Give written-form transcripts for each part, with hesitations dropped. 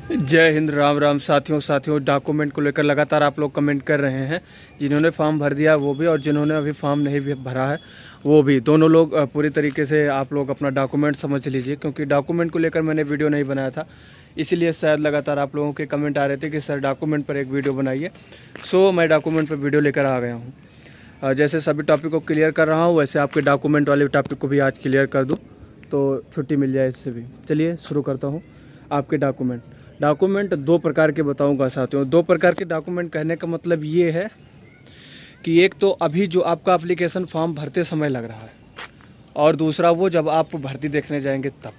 जय हिंद, राम राम। साथियों डॉक्यूमेंट को लेकर लगातार आप लोग कमेंट कर रहे हैं। जिन्होंने फॉर्म भर दिया वो भी, और जिन्होंने अभी फॉर्म नहीं भी भरा है वो भी, दोनों लोग पूरी तरीके से आप लोग अपना डॉक्यूमेंट समझ लीजिए, क्योंकि डॉक्यूमेंट को लेकर मैंने वीडियो नहीं बनाया था, इसीलिए शायद लगातार आप लोगों के कमेंट आ रहे थे कि सर डॉक्यूमेंट पर एक वीडियो बनाइए। सो मैं डॉक्यूमेंट पर वीडियो लेकर आ गया हूँ। जैसे सभी टॉपिक को क्लियर कर रहा हूँ, वैसे आपके डॉक्यूमेंट वाले टॉपिक को भी आज क्लियर कर दूँ तो छुट्टी मिल जाए इससे भी। चलिए शुरू करता हूँ। आपके डॉक्यूमेंट दो प्रकार के बताऊंगा साथियों। दो प्रकार के डॉक्यूमेंट कहने का मतलब ये है कि एक तो अभी जो आपका एप्लीकेशन फॉर्म भरते समय लग रहा है, और दूसरा वो जब आप भर्ती देखने जाएंगे तब।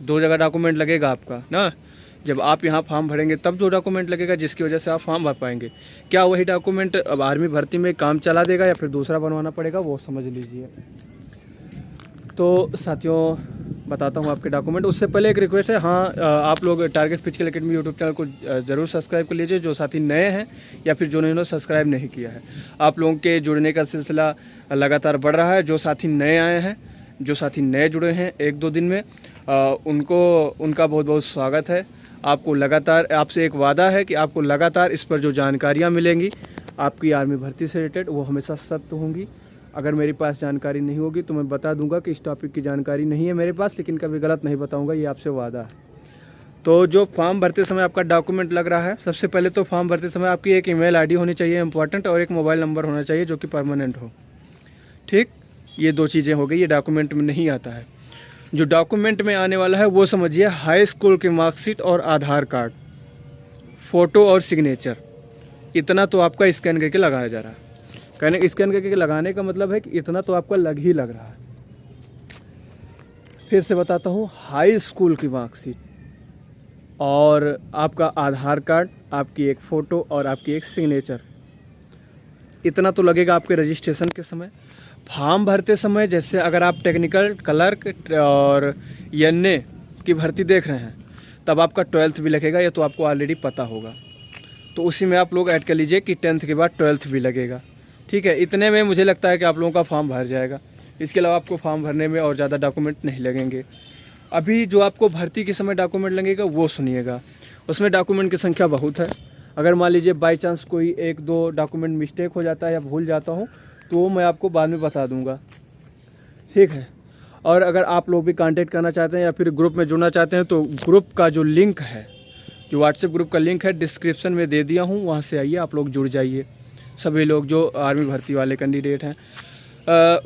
दो जगह डॉक्यूमेंट लगेगा आपका ना। जब आप यहाँ फॉर्म भरेंगे तब जो डॉक्यूमेंट लगेगा जिसकी वजह से आप फॉर्म भर पाएंगे। क्या वही डॉक्यूमेंट अब आर्मी भर्ती में काम चला देगा या फिर दूसरा बनवाना पड़ेगा, वो समझ लीजिए। तो साथियों बताता हूँ आपके डॉक्यूमेंट। उससे पहले एक रिक्वेस्ट है, हाँ आप लोग target physical academy YouTube channel को ज़रूर सब्सक्राइब कर लीजिए, जो साथी नए हैं या फिर जो इन्होंने सब्सक्राइब नहीं किया है। आप लोगों के जुड़ने का सिलसिला लगातार बढ़ रहा है। जो साथी नए आए हैं, जो साथी नए जुड़े हैं एक दो दिन में, उनका बहुत बहुत स्वागत है। आपको लगातार, आपसे एक वादा है कि आपको लगातार इस पर जो जानकारियाँ मिलेंगी आपकी आर्मी भर्ती से रिलेटेड, वो हमेशा सत्य होंगी। अगर मेरे पास जानकारी नहीं होगी तो मैं बता दूंगा कि इस टॉपिक की जानकारी नहीं है मेरे पास, लेकिन कभी गलत नहीं बताऊंगा, ये आपसे वादा है। तो जो फॉर्म भरते समय आपका डॉक्यूमेंट लग रहा है, सबसे पहले तो फॉर्म भरते समय आपकी एक ईमेल आईडी होनी चाहिए इंपॉर्टेंट, और एक मोबाइल नंबर होना चाहिए जो कि परमानेंट हो। ठीक, ये दो चीज़ें हो गई। ये डॉक्यूमेंट में नहीं आता है। जो डॉक्यूमेंट में आने वाला है वो समझिए, हाई स्कूल की मार्कशीट और आधार कार्ड, फ़ोटो और सिग्नेचर। इतना तो आपका स्कैन करके लगाया जा रहा है। कहने स्कैन करके लगाने का मतलब है कि इतना तो आपका लग ही लग रहा है। फिर से बताता हूँ, हाई स्कूल की मार्कशीट और आपका आधार कार्ड, आपकी एक फ़ोटो और आपकी एक सिग्नेचर, इतना तो लगेगा आपके रजिस्ट्रेशन के समय। फॉर्म भरते समय, जैसे अगर आप टेक्निकल क्लर्क और एनए की भर्ती देख रहे हैं तब आपका 12th भी लगेगा, ये तो आपको ऑलरेडी पता होगा। तो उसी में आप लोग ऐड कर लीजिए कि 10th के बाद 12th भी लगेगा। ठीक है, इतने में मुझे लगता है कि आप लोगों का फॉर्म भर जाएगा। इसके अलावा आपको फॉर्म भरने में और ज़्यादा डॉक्यूमेंट नहीं लगेंगे। अभी जो आपको भर्ती के समय डॉक्यूमेंट लगेगा वो सुनिएगा। उसमें डॉक्यूमेंट की संख्या बहुत है। अगर मान लीजिए बाई चांस कोई एक दो डॉक्यूमेंट मिस्टेक हो जाता है या भूल जाता हूँ तो मैं आपको बाद में बता दूँगा। ठीक है, और अगर आप लोग भी कांटेक्ट करना चाहते हैं या फिर ग्रुप में जुड़ना चाहते हैं तो ग्रुप का जो लिंक है, जो व्हाट्सएप ग्रुप का लिंक है, डिस्क्रिप्शन में दे दिया हूँ, वहाँ से आइए, आप लोग जुड़ जाइए। सभी लोग जो आर्मी भर्ती वाले कैंडिडेट हैं,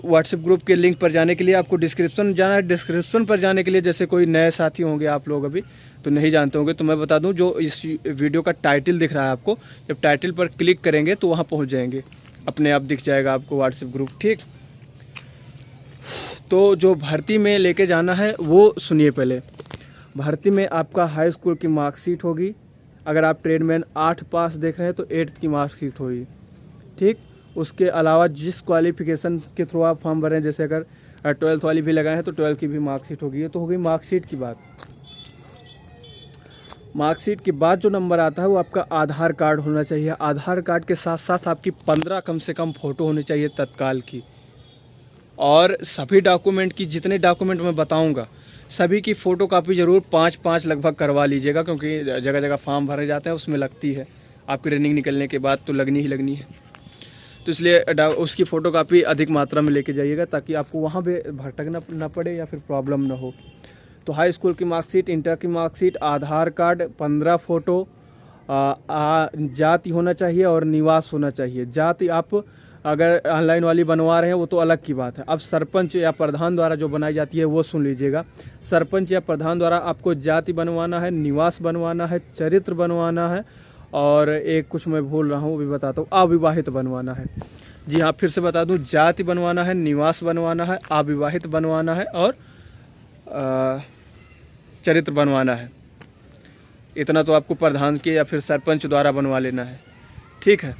व्हाट्सएप ग्रुप के लिंक पर जाने के लिए आपको डिस्क्रिप्शन जाना है। डिस्क्रिप्शन पर जाने के लिए, जैसे कोई नए साथी होंगे आप लोग अभी तो नहीं जानते होंगे, तो मैं बता दूं, जो इस वीडियो का टाइटल दिख रहा है आपको, जब टाइटल पर क्लिक करेंगे तो वहां पहुंच जाएंगे, अपने आप दिख जाएगा आपको व्हाट्सएप ग्रुप। ठीक, तो जो भर्ती में लेके जाना है वो सुनिए। पहले भर्ती में आपका हाई स्कूल की मार्कशीट होगी। अगर आप ट्रेडमैन 8 पास देख रहे हैं तो 8th की मार्कशीट होगी। ठीक, उसके अलावा जिस क्वालिफ़िकेशन के थ्रू आप फॉर्म भर रहे हैं, जैसे अगर 12th वाली भी लगाए हैं तो 12th की भी मार्कशीट होगी। ये तो हो गई मार्कशीट की बात। मार्कशीट के बाद जो नंबर आता है वो आपका आधार कार्ड होना चाहिए। आधार कार्ड के साथ साथ आपकी 15 कम से कम फ़ोटो होनी चाहिए तत्काल की। और सभी डॉक्यूमेंट की, जितने डॉक्यूमेंट मैं बताऊँगा सभी की फ़ोटो कापी ज़रूर 5-5 लगभग करवा लीजिएगा, क्योंकि जगह जगह फॉर्म भरे जाते हैं उसमें लगती है। आपकी रनिंग निकलने के बाद तो लगनी ही लगनी है, तो इसलिए उसकी फ़ोटो कापी अधिक मात्रा में लेके जाइएगा ताकि आपको वहाँ पे भटकना ना पड़े या फिर प्रॉब्लम ना हो। तो हाई स्कूल की मार्कशीट, इंटर की मार्कशीट, आधार कार्ड, 15 फ़ोटो, जाति होना चाहिए और निवास होना चाहिए। जाति आप अगर ऑनलाइन वाली बनवा रहे हैं वो तो अलग की बात है। अब सरपंच या प्रधान द्वारा जो बनाई जाती है वो सुन लीजिएगा। सरपंच या प्रधान द्वारा आपको जाति बनवाना है, निवास बनवाना है, चरित्र बनवाना है, और एक कुछ मैं भूल रहा हूँ वो भी बताता हूँ, अविवाहित बनवाना है। जी हाँ, फिर से बता दूँ, जाति बनवाना है, निवास बनवाना है, अविवाहित बनवाना है और चरित्र बनवाना है। इतना तो आपको प्रधान के या फिर सरपंच द्वारा बनवा लेना है। ठीक है,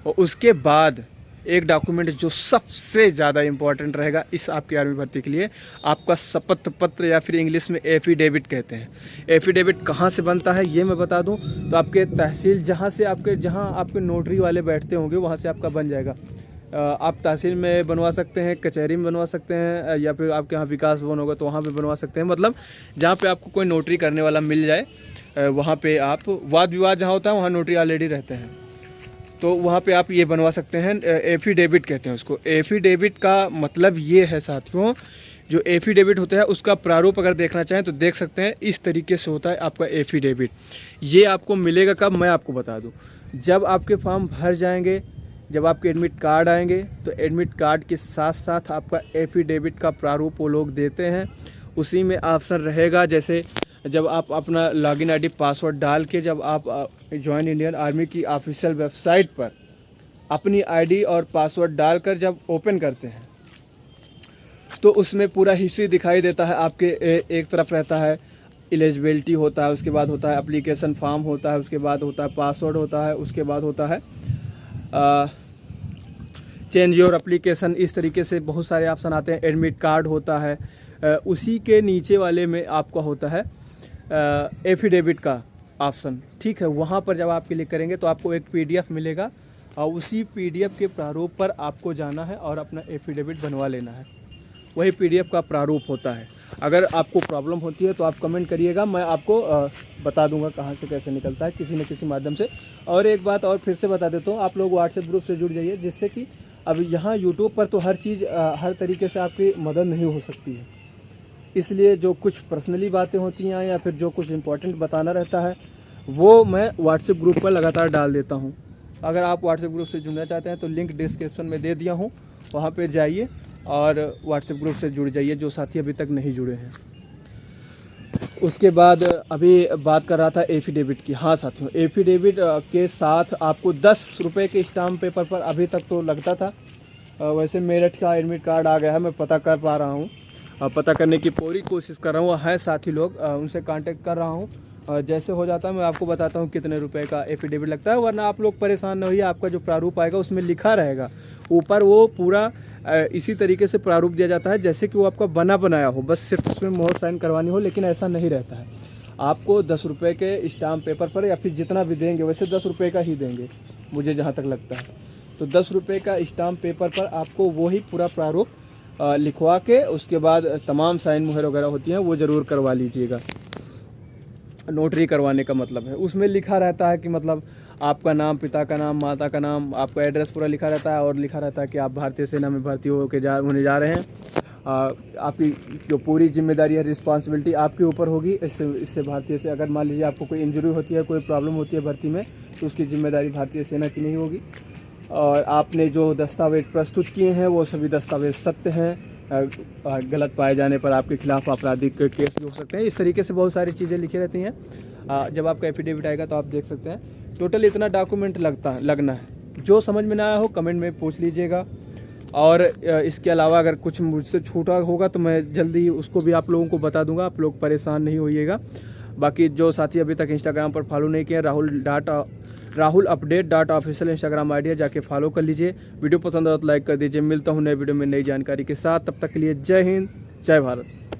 और उसके बाद एक डॉक्यूमेंट जो सबसे ज़्यादा इम्पॉर्टेंट रहेगा इस आपकी आर्मी भर्ती के लिए, आपका शपथ पत्र या फिर इंग्लिश में एफिडेविट कहते हैं। एफिडेविट कहाँ से बनता है ये मैं बता दूं, तो आपके तहसील जहाँ आपके नोटरी वाले बैठते होंगे वहाँ से आपका बन जाएगा। आप तहसील में बनवा सकते हैं, कचहरी में बनवा सकते हैं, या फिर आपके यहाँ विकास भवन होगा तो वहाँ पे बनवा सकते हैं। मतलब जहाँ पे आपको कोई नोटरी करने वाला मिल जाए वहाँ पे आप वाद विवाद जहाँ होता है वहाँ नोटरी ऑलरेडी रहते हैं, तो वहाँ पे आप ये बनवा सकते हैं। एफिडेविट कहते हैं उसको। एफिडेविट का मतलब ये है साथियों, जो एफिडेविट होता है उसका प्रारूप अगर देखना चाहें तो देख सकते हैं, इस तरीके से होता है आपका एफिडेविट। ये आपको मिलेगा कब, मैं आपको बता दूं, जब आपके फॉर्म भर जाएंगे, जब आपके एडमिट कार्ड आएंगे तो एडमिट कार्ड के साथ साथ आपका एफिडेविट का प्रारूप वो लोग देते हैं। उसी में ऑप्शन रहेगा, जैसे जब आप अपना लॉगिन आईडी पासवर्ड डाल के जब आप जॉइन इंडियन आर्मी की ऑफिशियल वेबसाइट पर अपनी आईडी और पासवर्ड डालकर जब ओपन करते हैं तो उसमें पूरा हिस्ट्री दिखाई देता है आपके। एक तरफ रहता है एलिजिबिलिटी होता है, उसके बाद होता है एप्लीकेशन फॉर्म होता है, उसके बाद होता है पासवर्ड होता है, उसके बाद होता है चेंज योर एप्लीकेशन। इस तरीके से बहुत सारे ऑप्शन आते हैं। एडमिट कार्ड होता है, उसी के नीचे वाले में आपका होता है एफिडेविट का ऑप्शन, ठीक है। वहाँ पर जब आप क्लिक करेंगे तो आपको एक पीडीएफ मिलेगा और उसी पीडीएफ के प्रारूप पर आपको जाना है और अपना एफिडेविट बनवा लेना है। वही पीडीएफ का प्रारूप होता है। अगर आपको प्रॉब्लम होती है तो आप कमेंट करिएगा, मैं आपको बता दूंगा कहाँ से कैसे निकलता है, किसी न किसी माध्यम से। और एक बात और फिर से बता देता हूँ, आप लोग व्हाट्सएप ग्रुप से जुड़ जाइए, जिससे कि अब यहाँ यूट्यूब पर तो हर चीज़ हर तरीके से आपकी मदद नहीं हो सकती है। इसलिए जो कुछ पर्सनली बातें होती हैं या फिर जो कुछ इंपॉर्टेंट बताना रहता है वो मैं व्हाट्सएप ग्रुप पर लगातार डाल देता हूँ। अगर आप व्हाट्सएप ग्रुप से जुड़ना चाहते हैं तो लिंक डिस्क्रिप्शन में दे दिया हूँ, वहाँ पे जाइए और व्हाट्सएप ग्रुप से जुड़ जाइए जो साथी अभी तक नहीं जुड़े हैं। उसके बाद अभी बात कर रहा था एफिडेविट की। हाँ साथियों, एफिडेविट के साथ आपको 10 रुपये के स्टाम्प पेपर पर अभी तक तो लगता था। वैसे मेरठ का एडमिट कार्ड आ गया है, मैं पता कर पा रहा हूँ, पता करने की पूरी कोशिश कर रहा हूँ। है साथी लोग, उनसे कांटेक्ट कर रहा हूँ। जैसे हो जाता है मैं आपको बताता हूँ कितने रुपए का एफिडेविट लगता है, वरना आप लोग परेशान न होइए। आपका जो प्रारूप आएगा उसमें लिखा रहेगा ऊपर, वो पूरा इसी तरीके से प्रारूप दिया जाता है जैसे कि वो आपका बना बनाया हो, बस सिर्फ उसमें मोहर साइन करवानी हो। लेकिन ऐसा नहीं रहता है। आपको 10 रुपये के स्टाम्प पेपर पर या फिर जितना भी देंगे, वैसे 10 रुपये का ही देंगे मुझे जहाँ तक लगता है, तो 10 रुपये का स्टाम्प पेपर पर आपको वही पूरा प्रारूप लिखवा के उसके बाद तमाम साइन मुहर वगैरह होती हैं वो ज़रूर करवा लीजिएगा। नोटरी करवाने का मतलब है, उसमें लिखा रहता है कि मतलब आपका नाम, पिता का नाम, माता का नाम, आपका एड्रेस पूरा लिखा रहता है और लिखा रहता है कि आप भारतीय सेना में भर्ती होने जा रहे हैं। आपकी जो पूरी जिम्मेदारी है, रिस्पॉन्सिबिलिटी आपके ऊपर होगी। इससे भारतीय से अगर मान लीजिए आपको कोई इंजरी होती है, कोई प्रॉब्लम होती है भर्ती में, तो उसकी जिम्मेदारी भारतीय सेना की नहीं होगी। और आपने जो दस्तावेज प्रस्तुत किए हैं वो सभी दस्तावेज सत्य हैं। गलत पाए जाने पर आपके खिलाफ आपराधिक केस भी हो सकते हैं। इस तरीके से बहुत सारी चीज़ें लिखी रहती हैं। जब आपका एफिडेविट आएगा तो आप देख सकते हैं टोटल इतना डॉक्यूमेंट लगना है। जो समझ में ना आया हो कमेंट में पूछ लीजिएगा। और इसके अलावा अगर कुछ मुझसे छूटा होगा तो मैं जल्दी ही उसको भी आप लोगों को बता दूंगा, आप लोग परेशान नहीं होइएगा। बाकी जो साथी अभी तक इंस्टाग्राम पर फॉलो नहीं किया, Rahul update official Instagram ID है, जाके फॉलो कर लीजिए। वीडियो पसंद आए तो लाइक कर दीजिए। मिलता हूँ नए वीडियो में नई जानकारी के साथ, तब तक के लिए जय हिंद, जय भारत।